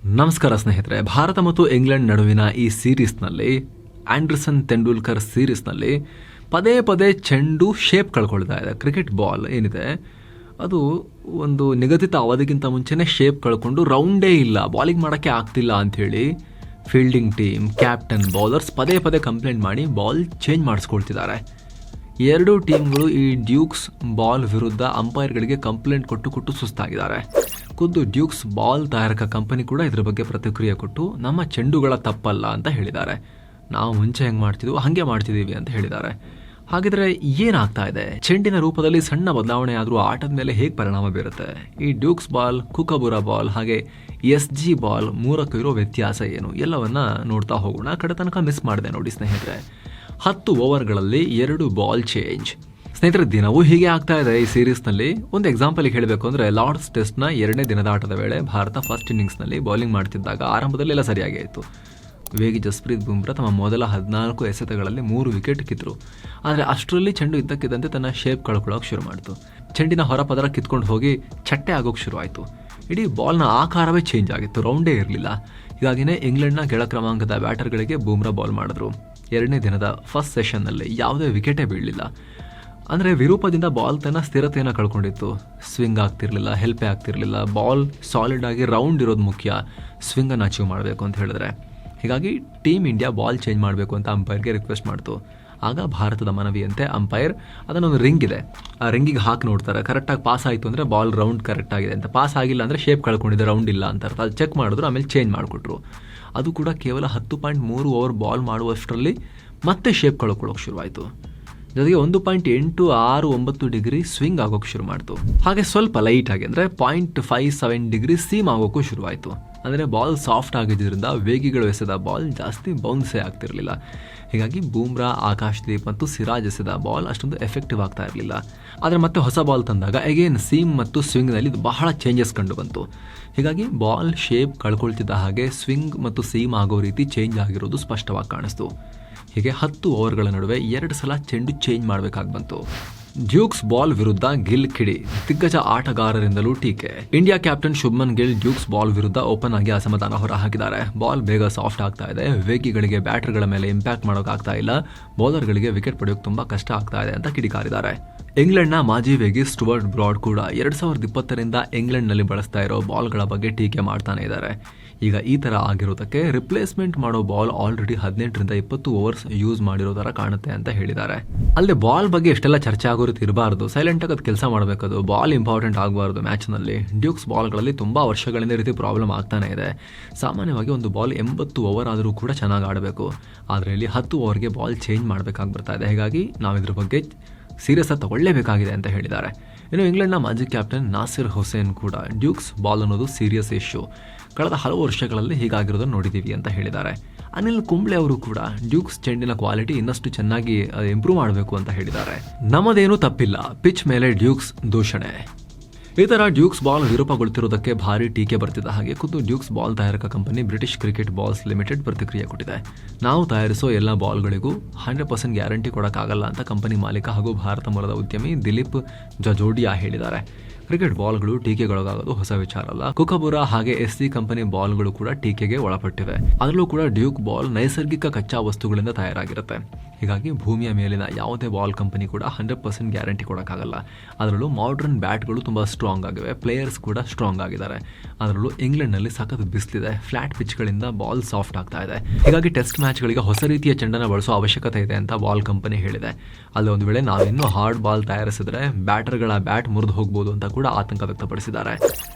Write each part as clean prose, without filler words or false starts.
ನಮಸ್ಕಾರ ಸ್ನೇಹಿತರೆ, ಭಾರತ ಮತ್ತು ಇಂಗ್ಲೆಂಡ್ ನಡುವಿನ ಈ ಸೀರೀಸ್ನಲ್ಲಿ ಆಂಡರ್ಸನ್ ತೆಂಡೂಲ್ಕರ್ ಸೀರೀಸ್ನಲ್ಲಿ ಪದೇ ಪದೇ ಚೆಂಡು ಶೇಪ್ ಕಳ್ಕೊಳ್ತಾ ಇದೆ. ಕ್ರಿಕೆಟ್ ಬಾಲ್ ಏನಿದೆ ಅದು ಒಂದು ನಿಗದಿತ ಅವಧಿಗಿಂತ ಮುಂಚೆನೇ ಶೇಪ್ ಕಳ್ಕೊಂಡು ರೌಂಡೇ ಇಲ್ಲ, ಬಾಲಿಂಗ್ ಮಾಡೋಕ್ಕೆ ಆಗ್ತಿಲ್ಲ ಅಂಥೇಳಿ ಫೀಲ್ಡಿಂಗ್ ಟೀಮ್, ಕ್ಯಾಪ್ಟನ್, ಬೌಲರ್ಸ್ ಪದೇ ಪದೇ ಕಂಪ್ಲೇಂಟ್ ಮಾಡಿ ಬಾಲ್ ಚೇಂಜ್ ಮಾಡಿಸ್ಕೊಳ್ತಿದ್ದಾರೆ. ಎರಡೂ ಟೀಮ್ಗಳು ಈ ಡ್ಯೂಕ್ಸ್ ಬಾಲ್ ವಿರುದ್ಧ ಅಂಪೈರ್ಗಳಿಗೆ ಕಂಪ್ಲೇಂಟ್ ಕೊಟ್ಟು ಸುಸ್ತಾಗಿದ್ದಾರೆ. ಖುದ್ದು ಡ್ಯೂಕ್ಸ್ ಬಾಲ್ ತಯಾರಕ ಕಂಪನಿ ಕೂಡ ಇದ್ರ ಬಗ್ಗೆ ಪ್ರತಿಕ್ರಿಯೆ ಕೊಟ್ಟು ನಮ್ಮ ಚೆಂಡುಗಳ ತಪ್ಪಲ್ಲ ಅಂತ ಹೇಳಿದ್ದಾರೆ. ನಾವು ಮುಂಚೆ ಹೆಂಗೆ ಮಾಡ್ತಿದ್ವು ಹಾಗೆ ಮಾಡ್ತಿದ್ದೀವಿ ಅಂತ ಹೇಳಿದ್ದಾರೆ. ಹಾಗಿದ್ರೆ ಏನಾಗ್ತಾ ಇದೆ? ಚೆಂಡಿನ ರೂಪದಲ್ಲಿ ಸಣ್ಣ ಬದಲಾವಣೆ ಆದರೂ ಆಟದ ಮೇಲೆ ಹೇಗೆ ಪರಿಣಾಮ ಬೀರುತ್ತೆ? ಈ ಡ್ಯೂಕ್ಸ್ ಬಾಲ್, ಕುಕಬುರಾ ಬಾಲ್ ಹಾಗೆ SG ಬಾಲ್ ಮೂರಕ್ಕೂ ಇರೋ ವ್ಯತ್ಯಾಸ ಏನು? ಎಲ್ಲವನ್ನ ನೋಡ್ತಾ ಹೋಗೋಣ. ಕಡೆ ತನಕ ಮಿಸ್ ಮಾಡಿದೆ ನೋಡಿ ಸ್ನೇಹಿತರೆ. 10 ಓವರ್ಗಳಲ್ಲಿ 2 ಬಾಲ್ ಚೇಂಜ್. ಸ್ನೇಹಿತರೆ, ದಿನವೂ ಹೀಗೆ ಆಗ್ತಾ ಇದೆ ಈ ಸೀರೀಸ್ನಲ್ಲಿ. ಒಂದು ಎಕ್ಸಾಂಪಲ್ಗೆ ಹೇಳಬೇಕು ಅಂದರೆ ಲಾರ್ಡ್ಸ್ ಟೆಸ್ಟ್ನ 2ನೇ ದಿನದ ಆಟದ ವೇಳೆ ಭಾರತ ಫಸ್ಟ್ ಇನ್ನಿಂಗ್ಸ್ನಲ್ಲಿ ಬೌಲಿಂಗ್ ಮಾಡ್ತಿದ್ದಾಗ ಆರಂಭದಲ್ಲೆಲ್ಲ ಸರಿಯಾಗಿ ಆಯಿತು. ವೇಗಿ ಜಸ್ಪ್ರೀತ್ ಬುಮ್ರಾ ತಮ್ಮ ಮೊದಲ 14 ಎಸೆತಗಳಲ್ಲಿ 3 ವಿಕೆಟ್ ಕಿತ್ತರು. ಆದರೆ ಅಷ್ಟರಲ್ಲಿ ಚೆಂಡು ಇದ್ದಕ್ಕಿದ್ದಂತೆ ತನ್ನ ಶೇಪ್ ಕಳ್ಕೊಳ್ಳೋಕೆ ಶುರು ಮಾಡಿತು. ಚೆಂಡಿನ ಹೊರಪದರ ಕಿತ್ಕೊಂಡು ಹೋಗಿ ಚಟ್ಟೆ ಆಗೋಕ್ಕೆ ಶುರು ಆಯಿತು. ಇಡೀ ಬಾಲ್ನ ಆಕಾರವೇ ಚೇಂಜ್ ಆಗಿತ್ತು, ರೌಂಡೇ ಇರಲಿಲ್ಲ. ಹೀಗಾಗಿನೇ ಇಂಗ್ಲೆಂಡ್ನ ಕೆಳ ಕ್ರಮಾಂಕದ ಬ್ಯಾಟರ್ಗಳಿಗೆ ಬುಮ್ರಾ ಬಾಲ್ ಮಾಡಿದ್ರು. 2ನೇ ದಿನದ ಫಸ್ಟ್ ಸೆಷನ್ನಲ್ಲಿ ಯಾವುದೇ ವಿಕೆಟೇ ಬೀಳಲಿಲ್ಲ. ಅಂದರೆ ವಿರೂಪದಿಂದ ಬಾಲ್ ತನ್ನ ಸ್ಥಿರತೆಯನ್ನು ಕಳ್ಕೊಂಡಿತ್ತು. ಸ್ವಿಂಗ್ ಆಗ್ತಿರ್ಲಿಲ್ಲ, ಹೆಲ್ಪೇ ಆಗ್ತಿರ್ಲಿಲ್ಲ. ಬಾಲ್ ಸಾಲಿಡ್ ಆಗಿ ರೌಂಡ್ ಇರೋದು ಮುಖ್ಯ, ಸ್ವಿಂಗನ್ನು ಅಚೀವ್ ಮಾಡಬೇಕು ಅಂತ ಹೇಳಿದ್ರೆ. ಹೀಗಾಗಿ ಟೀಮ್ ಇಂಡಿಯಾ ಬಾಲ್ ಚೇಂಜ್ ಮಾಡಬೇಕು ಅಂತ ಅಂಪೈರ್ಗೆ ರಿಕ್ವೆಸ್ಟ್ ಮಾಡ್ತು. ಆಗ ಭಾರತದ ಮನವಿಯಂತೆ ಅಂಪೈರ್ ಅದನ್ನೊಂದು ರಿಂಗ್ ಇದೆ, ಆ ರಿಂಗಿಗೆ ಹಾಕಿ ನೋಡ್ತಾರೆ. ಕರೆಕ್ಟಾಗಿ ಪಾಸ್ ಆಯಿತು ಅಂದರೆ ಬಾಲ್ ರೌಂಡ್ ಕರೆಕ್ಟ್ ಆಗಿದೆ ಅಂತ, ಪಾಸ್ ಆಗಿಲ್ಲ ಅಂದರೆ ಶೇಪ್ ಕಳ್ಕೊಂಡಿದೆ, ರೌಂಡ್ ಇಲ್ಲ ಅಂತ ಅರ್ಥ. ಅದು ಚೆಕ್ ಮಾಡಿದ್ರು, ಆಮೇಲೆ ಚೇಂಜ್ ಮಾಡಿಕೊಟ್ರು. ಅದು ಕೂಡ ಕೇವಲ 10.3 ಓವರ್ ಬಾಲ್ ಮಾಡುವಷ್ಟರಲ್ಲಿ ಮತ್ತೆ ಶೇಪ್ ಕಳ್ಕೊಳ್ಳೋಕೆ ಶುರುವಾಯಿತು. ಜೊತೆಗೆ 1.869 ಡಿಗ್ರಿ ಸ್ವಿಂಗ್ ಆಗೋಕೆ ಶುರು ಮಾಡ್ತು. ಹಾಗೆ ಸ್ವಲ್ಪ ಲೈಟ್ ಆಗಿ ಅಂದರೆ 0.57 ಡಿಗ್ರಿ ಸೀಮ್ ಆಗೋಕ್ಕೂ ಶುರುವಾಯಿತು. ಅಂದರೆ ಬಾಲ್ ಸಾಫ್ಟ್ ಆಗಿದ್ದರಿಂದ ವೇಗಿಗಳು ಎಸೆದ ಬಾಲ್ ಜಾಸ್ತಿ ಬೌನ್ಸೇ ಆಗ್ತಿರಲಿಲ್ಲ. ಹೀಗಾಗಿ ಬೂಮ್ರಾ, ಆಕಾಶ್ದೀಪ್ ಮತ್ತು ಸಿರಾಜ್ ಎಸೆದ ಬಾಲ್ ಅಷ್ಟೊಂದು ಎಫೆಕ್ಟಿವ್ ಆಗ್ತಾ ಇರಲಿಲ್ಲ. ಆದರೆ ಮತ್ತೆ ಹೊಸ ಬಾಲ್ ತಂದಾಗ ಅಗೇನ್ ಸೀಮ್ ಮತ್ತು ಸ್ವಿಂಗ್ನಲ್ಲಿ ಬಹಳ ಚೇಂಜಸ್ ಕಂಡು ಬಂತು. ಹೀಗಾಗಿ ಬಾಲ್ ಶೇಪ್ ಕಳ್ಕೊಳ್ತಿದ್ದ ಹಾಗೆ ಸ್ವಿಂಗ್ ಮತ್ತು ಸೀಮ್ ಆಗೋ ರೀತಿ ಚೇಂಜ್ ಆಗಿರೋದು ಸ್ಪಷ್ಟವಾಗಿ ಕಾಣಿಸ್ತು. ಹೀಗೆ 10 ಓವರ್ಗಳ ನಡುವೆ 2 ಸಲ ಚೆಂಡು ಚೇಂಜ್ ಮಾಡಬೇಕಾಗಿ ಬಂತು. ಡ್ಯೂಕ್ಸ್ ಬಾಲ್ ವಿರುದ್ಧ ಗಿಲ್ ಕಿಡಿ, ದಿಗ್ಗಜ ಆಟಗಾರರಿಂದಲೂ ಟೀಕೆ. India captain Shubman Gill Dukes ball ವಿರುದ್ಧ ಓಪನ್ ಆಗಿ ಅಸಮಾಧಾನ ಹೊರಹಾಕಿದ್ದಾರೆ. ಬಾಲ್ ಬೇಗ ಸಾಫ್ಟ್ ಆಗ್ತಾ ಇದೆ, ವೇಗಿಗಳಿಗೆ ಬ್ಯಾಟರ್ಗಳ ಮೇಲೆ ಇಂಪ್ಯಾಕ್ಟ್ ಮಾಡೋಕ್ಕಾಗ್ತಾ ಇಲ್ಲ, ಬೌಲರ್ಗಳಿಗೆ ವಿಕೆಟ್ ಪಡೆಯೋಕೆ ತುಂಬಾ ಕಷ್ಟ ಆಗ್ತಾ ಇದೆ ಅಂತ ಕಿಡಿಕಾರಿದ್ದಾರೆ. ಇಂಗ್ಲೆಂಡ್ನ ಮಾಜಿ ವೇಗಿ ಸ್ಟುವರ್ಟ್ ಬ್ರಾಡ್ ಕೂಡ 2020ರಿಂದ ಇಂಗ್ಲೆಂಡ್ನಲ್ಲಿ ಬಳಸ್ತಾ ಇರೋ ಬಾಲ್ಗಳ ಬಗ್ಗೆ ಟೀಕೆ ಮಾಡ್ತಾನೆ ಇದ್ದಾರೆ. ಈಗ ಈ ಥರ ಆಗಿರೋದಕ್ಕೆ ರಿಪ್ಲೇಸ್ಮೆಂಟ್ ಮಾಡೋ ಬಾಲ್ ಆಲ್ರೆಡಿ 18ರಿಂದ 20 ಓವರ್ಸ್ ಯೂಸ್ ಮಾಡಿರೋ ಥರ ಕಾಣುತ್ತೆ ಅಂತ ಹೇಳಿದ್ದಾರೆ. ಅಲ್ಲದೆ ಬಾಲ್ ಬಗ್ಗೆ ಎಷ್ಟೆಲ್ಲ ಚರ್ಚೆ ಆಗೋ ರೀತಿ ಇರಬಾರ್ದು, ಸೈಲೆಂಟಾಗಿ ಅದು ಕೆಲಸ ಮಾಡಬೇಕದು, ಬಾಲ್ ಇಂಪಾರ್ಟೆಂಟ್ ಆಗಬಾರ್ದು ಮ್ಯಾಚ್ನಲ್ಲಿ. ಡ್ಯೂಕ್ಸ್ ಬಾಲ್ಗಳಲ್ಲಿ ತುಂಬ ವರ್ಷಗಳಿಂದ ರೀತಿ ಪ್ರಾಬ್ಲಮ್ ಆಗ್ತಾನೆ ಇದೆ. ಸಾಮಾನ್ಯವಾಗಿ ಒಂದು ಬಾಲ್ 80 ಓವರ್ ಆದರೂ ಕೂಡ ಚೆನ್ನಾಗಿ ಆಡಬೇಕು, ಆದರೆ ಇಲ್ಲಿ 10 ಓವರ್ಗೆ ಬಾಲ್ ಚೇಂಜ್ ಮಾಡಬೇಕಾಗಿ ಬರ್ತಾ ಇದೆ. ಹೀಗಾಗಿ ನಾವು ಇದ್ರ ಬಗ್ಗೆ ಸೀರಿಯಸ್ ಆಗಿ ತಗೊಳ್ಳೇಬೇಕಾಗಿದೆ ಅಂತ ಹೇಳಿದ್ದಾರೆ. ಇನ್ನು ಇಂಗ್ಲೆಂಡ್ನ ಮಾಜಿ ಕ್ಯಾಪ್ಟನ್ ನಾಸಿರ್ ಹುಸೇನ್ ಕೂಡ ಡ್ಯೂಕ್ಸ್ ಬಾಲ್ ಅನ್ನೋದು ಸೀರಿಯಸ್ ಇಶ್ಯೂ, ಕಳೆದ ಹಲವು ವರ್ಷಗಳಲ್ಲಿ ಹೀಗಾಗಿರೋದನ್ನು ನೋಡಿದ್ದೀವಿ ಅಂತ ಹೇಳಿದ್ದಾರೆ. ಅನಿಲ್ ಕುಂಬ್ಳೆ ಅವರು ಕೂಡ ಡ್ಯೂಕ್ಸ್ ಚೆಂಡಿನ ಕ್ವಾಲಿಟಿ ಇನ್ನಷ್ಟು ಚೆನ್ನಾಗಿ ಇಂಪ್ರೂವ್ ಮಾಡಬೇಕು ಅಂತ ಹೇಳಿದ್ದಾರೆ. ನಮ್ಮದೇನೂ ತಪ್ಪಿಲ್ಲ, ಪಿಚ್ ಮೇಲೆ ಡ್ಯೂಕ್ಸ್ ದೂಷಣೆ. ಈ ಥರ ಡ್ಯೂಕ್ಸ್ ಬಾಲ್ ವಿರೂಪಗೊಳ್ತಿರೋದಕ್ಕೆ ಭಾರಿ ಟೀಕೆ ಬರ್ತಿದ್ದ ಹಾಗೆ ಖುದ್ದು ಡ್ಯೂಕ್ಸ್ ಬಾಲ್ ತಯಾರಕ company British cricket balls limited ಪ್ರತಿಕ್ರಿಯೆ ಕೊಟ್ಟಿದೆ. ನಾವು ತಯಾರಿಸೋ ಎಲ್ಲ ಬಾಲ್ಗಳಿಗೂ 100% ಗ್ಯಾರಂಟಿ ಕೊಡೋಕ್ಕಾಗಲ್ಲ ಅಂತ ಕಂಪನಿ ಮಾಲೀಕ ಹಾಗೂ ಭಾರತ ಮೂಲದ ಉದ್ಯಮಿ ದಿಲೀಪ್ ಜಜೋಡಿಯಾ ಹೇಳಿದ್ದಾರೆ. ಕ್ರಿಕೆಟ್ ಬಾಲ್ಗಳು ಟೀಕೆಗೊಳಗಾಗೋದು ಹೊಸ ವಿಚಾರ ಅಲ್ಲ. ಕುಕಬುರಾ ಹಾಗೆ SC ಕಂಪನಿ ಬಾಲ್ಗಳು ಕೂಡ ಟೀಕೆಗೆ ಒಳಪಟ್ಟಿವೆ. ಅದರಲ್ಲೂ ಕೂಡ ಡ್ಯೂಕ್ ಬಾಲ್ ನೈಸರ್ಗಿಕ ಕಚ್ಚಾ ವಸ್ತುಗಳಿಂದ ತಯಾರಾಗಿರುತ್ತೆ. ಹೀಗಾಗಿ ಭೂಮಿಯ ಮೇಲಿನ ಯಾವುದೇ ಬಾಲ್ ಕಂಪನಿ ಕೂಡ 100% ಗ್ಯಾರಂಟಿ ಕೊಡೋಕ್ಕಾಗಲ್ಲ. ಅದರಲ್ಲೂ ಮಾಡರ್ನ್ ಬ್ಯಾಟ್ಗಳು ತುಂಬ ಸ್ಟ್ರಾಂಗ್ ಆಗಿವೆ, ಪ್ಲೇಯರ್ಸ್ ಕೂಡ ಸ್ಟ್ರಾಂಗ್ ಆಗಿದ್ದಾರೆ. ಅದರಲ್ಲೂ ಇಂಗ್ಲೆಂಡ್ನಲ್ಲಿ ಸಖತ್ ಬಿಸಿಲಿದೆ, ಫ್ಲಾಟ್ ಪಿಚ್ಗಳಿಂದ ಬಾಲ್ ಸಾಫ್ಟ್ ಆಗ್ತಾ ಇದೆ. ಹೀಗಾಗಿ ಟೆಸ್ಟ್ ಮ್ಯಾಚ್ಗಳಿಗೆ ಹೊಸ ರೀತಿಯ ಚೆಂಡನ್ನು ಬಳಸೋ ಅವಶ್ಯಕತೆ ಇದೆ ಅಂತ ಬಾಲ್ ಕಂಪನಿ ಹೇಳಿದೆ. ಅಲ್ಲಿ ಒಂದು ವೇಳೆ ನಾವಿನ್ನೂ ಹಾರ್ಡ್ ಬಾಲ್ ತಯಾರಿಸಿದ್ರೆ ಬ್ಯಾಟರ್ಗಳ ಬ್ಯಾಟ್ ಮುರಿದು ಹೋಗ್ಬೋದು ಅಂತ ಕೂಡ ಆತಂಕ ವ್ಯಕ್ತಪಡಿಸಿದ್ದಾರೆ.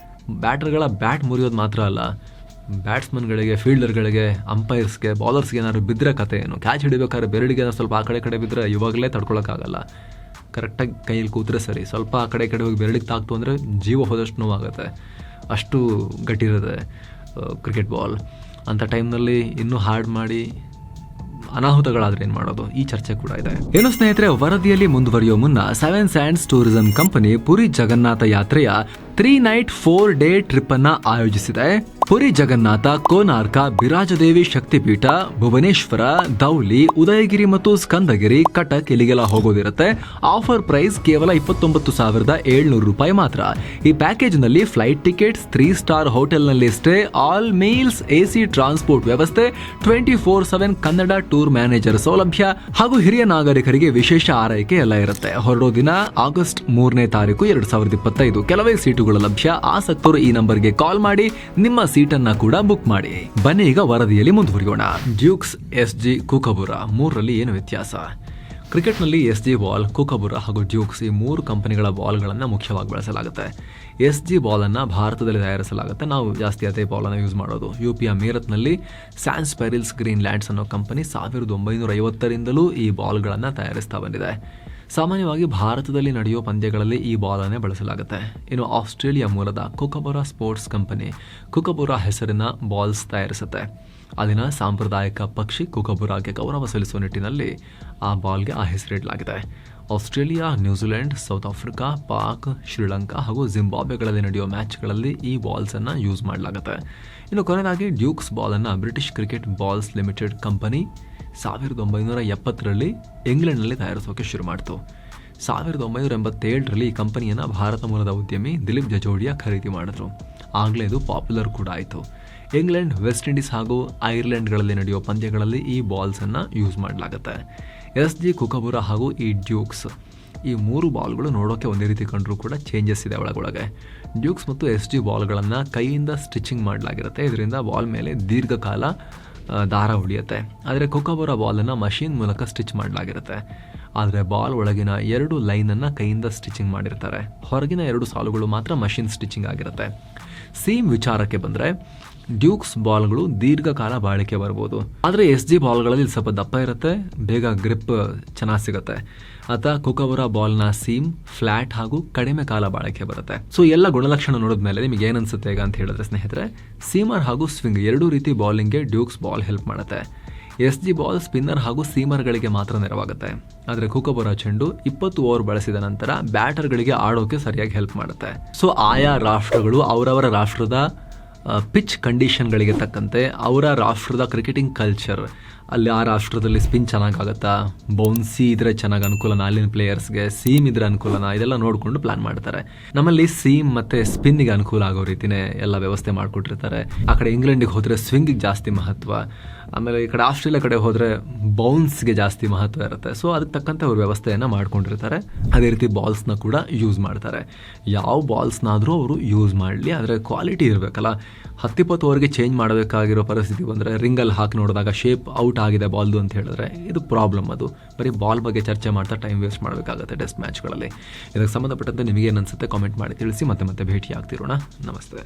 ಬ್ಯಾಟರ್ಗಳ ಬ್ಯಾಟ್ ಮುರಿಯೋದು ಮಾತ್ರ ಅಲ್ಲ, ಬ್ಯಾಟ್ಸ್ಮನ್ಗಳಿಗೆ, ಫೀಲ್ಡರ್ಗಳಿಗೆ, ಅಂಪೈರ್ಸ್ಗೆ, ಬೌಲರ್ಸ್ಗೆ ಏನಾದ್ರು ಬಿದ್ದರೆ ಕತೆ ಏನು? ಕ್ಯಾಚ್ ಹಿಡಿಬೇಕಾದ್ರೆ ಬೆರಳಿಗೆ ಏನಾದ್ರು ಸ್ವಲ್ಪ ಆ ಕಡೆ ಬಿದ್ದರೆ ಇವಾಗಲೇ ತಡ್ಕೊಳಕ್ಕಾಗಲ್ಲ. ಕರೆಕ್ಟಾಗಿ ಕೈಯಲ್ಲಿ ಕೂತ್ರೆ ಸರಿ, ಸ್ವಲ್ಪ ಆ ಕಡೆ ಹೋಗಿ ಬೆರಳಿಗೆ ತಾಕ್ತು ಅಂದರೆ ಜೀವ ಹೋದಷ್ಟು ನೋವಾಗುತ್ತೆ, ಅಷ್ಟು ಗಟ್ಟಿರುತ್ತೆ ಕ್ರಿಕೆಟ್ ಬಾಲ್. ಅಂಥ ಟೈಮ್ನಲ್ಲಿ ಇನ್ನೂ ಹಾರ್ಡ್ ಮಾಡಿ ಅನಾಹುತಗಳಾದ್ರೆ ಏನು ಮಾಡೋದು? ಈ ಚರ್ಚೆ ಕೂಡ ಇದೆ. ಏನು ಸ್ನೇಹಿತರೆ, ವರದಿಯಲ್ಲಿ ಮುಂದುವರಿಯೋ ಮುನ್ನ 7 sands tourism company Puri Jagannath ಯಾತ್ರೆಯ 3 ನೈಟ್ 4 ಡೇ ಟ್ರಿಪ್ ಅನ್ನ ಆಯೋಜಿಸಿದೆ. ಪುರಿ ಜಗನ್ನಾಥ, ಕೋನಾರ್ಕ, ಬಿರಾಜದೇವಿ ಶಕ್ತಿಪೀಠ, ಭುವನೇಶ್ವರ, ಧೌಲಿ, ಉದಯಗಿರಿ ಮತ್ತು ಸ್ಕಂದಗಿರಿ, ಕಟಕ್ ಇಲ್ಲಿಗೆಲ್ಲ ಹೋಗೋದಿರುತ್ತೆ. ಆಫರ್ ಪ್ರೈಸ್ ಕೇವಲ 29,700 ರೂಪಾಯಿ ಮಾತ್ರ. ಈ ಪ್ಯಾಕೇಜ್ ನಲ್ಲಿ ಫ್ಲೈಟ್ ಟಿಕೆಟ್ಸ್, 3 ಸ್ಟಾರ್ ಹೋಟೆಲ್ ನಲ್ಲಿ stay, all meals, AC transport ವ್ಯವಸ್ಥೆ, 24/7 ಕನ್ನಡ ಟೂರ್ ಮ್ಯಾನೇಜರ್ ಸೌಲಭ್ಯ ಹಾಗೂ ಹಿರಿಯ ನಾಗರಿಕರಿಗೆ ವಿಶೇಷ ಆರೈಕೆ ಎಲ್ಲ ಇರುತ್ತೆ. ಹೊರಡೋ ದಿನ ಆಗಸ್ಟ್ 3ನೇ ತಾರೀಕು 2025. ಕೆಲವೇ ಸೀಟುಗಳು ಲಭ್ಯ. ಆಸಕ್ತರು ಈ ನಂಬರ್ಗೆ ಕಾಲ್ ಮಾಡಿ ನಿಮ್ಮ ಸೀಟನ್ನ ಕೂಡ ಬುಕ್ ಮಾಡಿ. ಬನ್ನಿ ಈಗ ವರದಿಯಲ್ಲಿ ಮುಂದುವರಿಯೋಣ. ಡ್ಯೂಕ್ಸ್, SG, ಕುಕಬುರಾ ಮೂರರಲ್ಲಿ ಏನು ವ್ಯತ್ಯಾಸ? ಕ್ರಿಕೆಟ್ನಲ್ಲಿ SG ಬಾಲ್, ಕುಕಬುರಾ ಹಾಗೂ ಡ್ಯೂಕ್ಸ್ ಈ 3 ಕಂಪನಿಗಳ ಬಾಲ್ಗಳನ್ನು ಮುಖ್ಯವಾಗಿ ಬಳಸಲಾಗುತ್ತೆ. SG ಬಾಲನ್ನು ಭಾರತದಲ್ಲಿ ತಯಾರಿಸಲಾಗುತ್ತೆ. ನಾವು ಜಾಸ್ತಿ ಅದೇ ಬಾಲನ್ನು ಯೂಸ್ ಮಾಡೋದು. UPಯ ಮೀರತ್ನಲ್ಲಿ ಸ್ಯಾನ್ಸ್ ಪೆರಿಲ್ಸ್ ಗ್ರೀನ್ಲ್ಯಾಂಡ್ಸ್ ಅನ್ನೋ ಕಂಪನಿ 1950ರಿಂದಲೂ ಈ ಬಾಲ್ಗಳನ್ನು ತಯಾರಿಸ್ತಾ ಬಂದಿದೆ. ಸಾಮಾನ್ಯವಾಗಿ ಭಾರತದಲ್ಲಿ ನಡೆಯುವ ಪಂದ್ಯಗಳಲ್ಲಿ ಈ ಬಾಲನ್ನೇ ಬಳಸಲಾಗುತ್ತೆ. ಇನ್ನು ಆಸ್ಟ್ರೇಲಿಯಾ ಮೂಲದ ಕುಕಬುರಾ ಸ್ಪೋರ್ಟ್ಸ್ ಕಂಪನಿ ಕುಕಬುರಾ ಹೆಸರಿನ ಬಾಲ್ಸ್ ತಯಾರಿಸುತ್ತೆ. ಅಲ್ಲಿನ ಸಾಂಪ್ರದಾಯಿಕ ಪಕ್ಷಿ ಕುಕಬುರಾಗೆ ಗೌರವ ಸಲ್ಲಿಸುವ ನಿಟ್ಟಿನಲ್ಲಿ ಆ ಬಾಲ್ಗೆ ಆ ಹೆಸರಿಡಲಾಗಿದೆ. Australia, New Zealand, South Africa, Pak, Sri Lanka ಹಾಗೂ ಜಿಂಬಾಬ್ವೆಗಳಲ್ಲಿ ನಡೆಯುವ ಮ್ಯಾಚ್ಗಳಲ್ಲಿ ಈ ಬಾಲ್ಸನ್ನು ಯೂಸ್ ಮಾಡಲಾಗುತ್ತೆ. ಇನ್ನು ಕೊನೆಯದಾಗಿ ಡ್ಯೂಕ್ಸ್ ಬಾಲನ್ನು British cricket balls limited company 1970ರಲ್ಲಿ ಇಂಗ್ಲೆಂಡ್ನಲ್ಲಿ ತಯಾರಿಸೋಕೆ ಶುರು ಮಾಡಿತು. 1987ರಲ್ಲಿ ಈ ಕಂಪನಿಯನ್ನು ಭಾರತ ಮೂಲದ ಉದ್ಯಮಿ ದಿಲೀಪ್ ಜಜೋಡಿಯಾ ಖರೀದಿ ಮಾಡಿದ್ರು. ಆಗಲೇ ಇದು ಪಾಪ್ಯುಲರ್ ಕೂಡ ಆಯಿತು. ಇಂಗ್ಲೆಂಡ್, ವೆಸ್ಟ್ ಇಂಡೀಸ್ ಹಾಗೂ ಐರ್ಲೆಂಡ್ಗಳಲ್ಲಿ ನಡೆಯುವ ಪಂದ್ಯಗಳಲ್ಲಿ ಈ ಬಾಲ್ಸನ್ನು ಯೂಸ್ ಮಾಡಲಾಗುತ್ತೆ. SG, ಕುಕಬುರಾ ಹಾಗೂ ಈ ಡ್ಯೂಕ್ಸ್ ಈ 3 ಬಾಲ್ಗಳು ನೋಡೋಕೆ ಒಂದೇ ರೀತಿ ಕಂಡರೂ ಕೂಡ ಚೇಂಜಸ್ ಇದೆ ಒಳಗೊಳಗೆ. ಡ್ಯೂಕ್ಸ್ ಮತ್ತು SG ಬಾಲ್ಗಳನ್ನು ಕೈಯಿಂದ ಸ್ಟಿಚಿಂಗ್ ಮಾಡಲಾಗಿರುತ್ತೆ. ಇದರಿಂದ ಬಾಲ್ ಮೇಲೆ ದೀರ್ಘಕಾಲ ದಾರ ಉಳಿಯುತ್ತೆ. ಆದರೆ ಕುಕಬುರಾ ಬಾಲನ್ನು ಮಷೀನ್ ಮೂಲಕ ಸ್ಟಿಚ್ ಮಾಡಲಾಗಿರುತ್ತೆ. ಆದರೆ ಬಾಲ್ ಒಳಗಿನ 2 ಲೈನನ್ನು ಕೈಯಿಂದ ಸ್ಟಿಚಿಂಗ್ ಮಾಡಿರ್ತಾರೆ. ಹೊರಗಿನ 2 ಸಾಲುಗಳು ಮಾತ್ರ ಮಷೀನ್ ಸ್ಟಿಚಿಂಗ್ ಆಗಿರುತ್ತೆ. ಸೀಮ್ ವಿಚಾರಕ್ಕೆ ಬಂದರೆ ಡ್ಯೂಕ್ಸ್ ಬಾಲ್ಗಳು ದೀರ್ಘಕಾಲ ಬಾಳಿಕೆ ಬರ್ಬೋದು. ಆದರೆ SG ಬಾಲ್ಗಳಲ್ಲಿ ಸ್ವಲ್ಪ ದಪ್ಪ ಇರುತ್ತೆ, ಬೇಗ ಗ್ರಿಪ್ ಚೆನ್ನಾಗಿ ಸಿಗುತ್ತೆ. ಅಥವಾ ಕುಕಬುರಾ ಬಾಲ್ನ ಸೀಮ್ ಫ್ಲಾಟ್ ಹಾಗೂ ಕಡಿಮೆ ಕಾಲ ಬಾಳಿಕೆ ಬರುತ್ತೆ. ಸೊ ಎಲ್ಲ ಗುಣಲಕ್ಷಣ ನೋಡಿದ್ಮೇಲೆ ನಿಮಗೆ ಏನನ್ಸುತ್ತೆ ಈಗ ಅಂತ ಹೇಳಿದ್ರೆ ಸ್ನೇಹಿತರೆ, ಸೀಮರ್ ಹಾಗೂ ಸ್ವಿಂಗ್ 2 ರೀತಿ ಬಾಲಿಂಗ್ಗೆ ಡ್ಯೂಕ್ಸ್ ಬಾಲ್ ಹೆಲ್ಪ್ ಮಾಡುತ್ತೆ. SG ಬಾಲ್ ಸ್ಪಿನ್ನರ್ ಹಾಗೂ ಸೀಮರ್ಗಳಿಗೆ ಮಾತ್ರ ನೆರವಾಗುತ್ತೆ. ಆದರೆ ಕುಕಬುರಾ ಚೆಂಡು 20 ಓವರ್ ಬಳಸಿದ ನಂತರ ಬ್ಯಾಟರ್ಗಳಿಗೆ ಆಡೋಕೆ ಸರಿಯಾಗಿ ಹೆಲ್ಪ್ ಮಾಡುತ್ತೆ. ಸೊ ಆಯಾ ರಾಷ್ಟ್ರಗಳು ಅವರವರ ರಾಷ್ಟ್ರದ ಪಿಚ್ ಕಂಡೀಷನ್ಗಳಿಗೆ ತಕ್ಕಂತೆ ಅವರ ರಾಷ್ಟ್ರದ ಕ್ರಿಕೆಟಿಂಗ್ ಕಲ್ಚರ್, ಅಲ್ಲಿ ಆ ರಾಷ್ಟ್ರದಲ್ಲಿ ಸ್ಪಿನ್ ಚೆನ್ನಾಗಾಗತ್ತಾ, ಬೌನ್ಸಿ ಇದ್ರೆ ಚೆನ್ನಾಗಿ ಅನುಕೂಲನ ಅಲ್ಲಿನ ಪ್ಲೇಯರ್ಸ್ಗೆ, ಸೀಮ್ ಇದ್ರೆ ಅನುಕೂಲನ, ಇದೆಲ್ಲ ನೋಡಿಕೊಂಡು ಪ್ಲಾನ್ ಮಾಡ್ತಾರೆ. ನಮ್ಮಲ್ಲಿ ಸೀಮ್ ಮತ್ತು ಸ್ಪಿನ್ನಿಗೆ ಅನುಕೂಲ ಆಗೋ ರೀತಿನೇ ಎಲ್ಲ ವ್ಯವಸ್ಥೆ ಮಾಡಿಕೊಟ್ಟಿರ್ತಾರೆ. ಆ ಕಡೆ ಇಂಗ್ಲೆಂಡಿಗೆ ಹೋದರೆ ಸ್ವಿಂಗಿಗೆ ಜಾಸ್ತಿ ಮಹತ್ವ, ಆಮೇಲೆ ಈ ಕಡೆ ಆಸ್ಟ್ರೇಲಿಯಾ ಕಡೆ ಹೋದರೆ ಬೌನ್ಸ್ಗೆ ಜಾಸ್ತಿ ಮಹತ್ವ ಇರುತ್ತೆ. ಸೊ ಅದಕ್ಕೆ ತಕ್ಕಂತೆ ಅವ್ರ ವ್ಯವಸ್ಥೆಯನ್ನು ಮಾಡ್ಕೊಂಡಿರ್ತಾರೆ. ಅದೇ ರೀತಿ ಬಾಲ್ಸ್ನ ಕೂಡ ಯೂಸ್ ಮಾಡ್ತಾರೆ. ಯಾವ ಬಾಲ್ಸ್ನಾದರೂ ಅವರು ಯೂಸ್ ಮಾಡಲಿ, ಆದರೆ ಕ್ವಾಲಿಟಿ ಇರಬೇಕಲ್ಲ. 10-20 ಓವರ್ಗೆ ಚೇಂಜ್ ಮಾಡಬೇಕಾಗಿರೋ ಪರಿಸ್ಥಿತಿ ಬಂದರೆ ರಿಂಗಲ್ಲಿ ಹಾಕಿ ನೋಡಿದಾಗ ಶೇಪ್ ಔಟ್ ಆಗಿದೆ ಬಾಲ್ದು ಅಂತ ಹೇಳಿದ್ರೆ ಇದು ಪ್ರಾಬ್ಲಮ್. ಅದು ಬರೀ ಬಾಲ್ ಬಗ್ಗೆ ಚರ್ಚೆ ಮಾಡ್ತಾ ಟೈಮ್ ವೇಸ್ಟ್ ಮಾಡಬೇಕಾಗುತ್ತೆ ಟೆಸ್ಟ್ ಮ್ಯಾಚ್ಗಳಲ್ಲಿ. ಇದಕ್ಕೆ ಸಂಬಂಧಪಟ್ಟಂತೆ ನಿಮಗೇನು ಅನಿಸುತ್ತೆ ಕಾಮೆಂಟ್ ಮಾಡಿ ತಿಳಿಸಿ. ಮತ್ತೆ ಭೇಟಿ ಆಗ್ತಿರೋಣ. ನಮಸ್ತೆ.